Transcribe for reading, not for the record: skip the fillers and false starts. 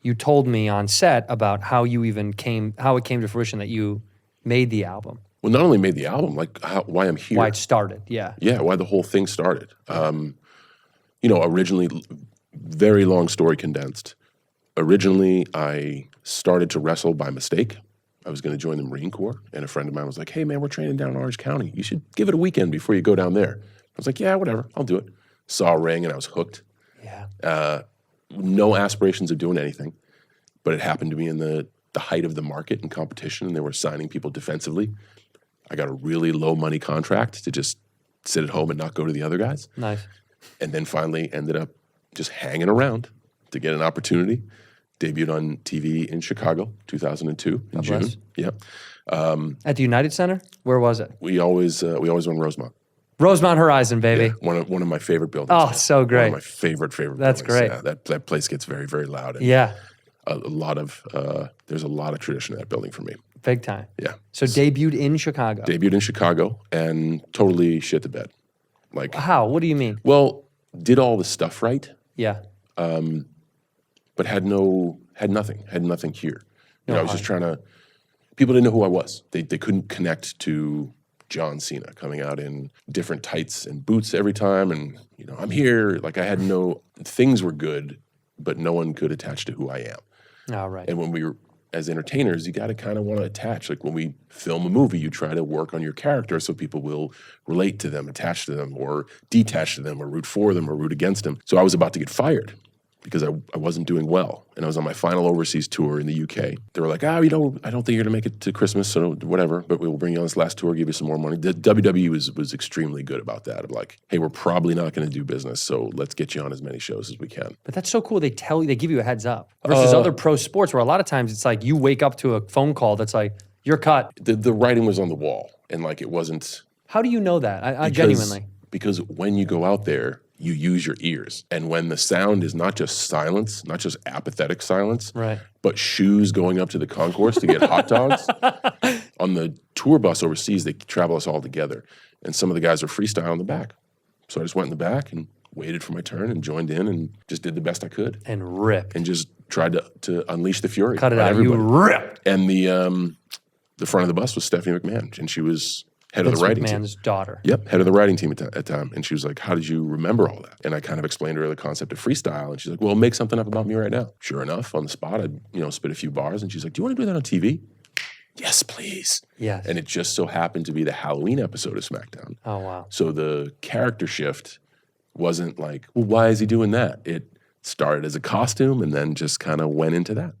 you told me on set about how it came to fruition that you made the album. Well, not only made the album, like why I'm here. Why it started, yeah. Yeah, why the whole thing started. Originally, very long story condensed. Originally, I started to wrestle by mistake. I was going to join the Marine Corps, and a friend of mine was like, hey, man, we're training down in Orange County. You should give it a weekend before you go down there. I was like, yeah, whatever, I'll do it. Saw a ring, and I was hooked. Yeah. No aspirations of doing anything, but it happened to be in the height of the market and competition, and they were signing people defensively. I got a really low money contract to just sit at home and not go to the other guys. Nice. And then finally ended up just hanging around to get an opportunity. Debuted on TV in Chicago, 2002 in June. Bless. Yeah. At the United Center? Where was it? We always run Rosemont. Rosemont Horizon, baby. Yeah, one of my favorite buildings. Oh, so great. One of my favorite That's buildings. great. Yeah, that place gets very, very loud. And Yeah. there's a lot of tradition in that building for me. Big time. Yeah. So debuted in Chicago. Debuted in Chicago and totally shit the bed. Like, How? What do you mean? well, did all the stuff right, Yeah. but had nothing here. I was heart. just trying to, people didn't know who I was. They couldn't connect to John Cena coming out in different tights and boots every time. And, I'm here. Like things were good, but no one could attach to who I am. All right. And when we were, as entertainers, you got to kind of want to attach. Like when we film a movie, you try to work on your character so people will relate to them, attach to them, or detach to them, or root for them, or root against them. So I was about to get fired because I wasn't doing well. And I was on my final overseas tour in the UK. They were like, I don't think you're gonna make it to Christmas, so whatever, but we'll bring you on this last tour, give you some more money. The WWE was extremely good about that. Of like, hey, we're probably not gonna do business, so let's get you on as many shows as we can. But that's so cool. They give you a heads up versus other pro sports where a lot of times it's like you wake up to a phone call that's like, you're cut. The writing was on the wall, and like it wasn't. How do you know that? I genuinely. Because when you go out there, you use your ears. And when the sound is not just silence, not just apathetic silence, Right. but shoes going up to the concourse to get hot dogs. On the tour bus overseas, they travel us all together. And some of the guys are freestyle in the back. So I just went in the back and waited for my turn and joined in and just did the best I could. And ripped. And just tried to unleash the fury. Cut it on out. everybody. You ripped. And the front of the bus was Stephanie McMahon, and she was head of the writing team. McMahon's daughter. Yep, head of the writing team at the time. And she was like, how did you remember all that? And I kind of explained to her the concept of freestyle. And she's like, well, make something up about me right now. Sure enough, on the spot, I'd spit a few bars. And she's like, do you want to do that on TV? Yes, please. Yes. And it just so happened to be the Halloween episode of SmackDown. Oh, wow. So the character shift wasn't like, well, why is he doing that? It started as a costume and then just kind of went into that.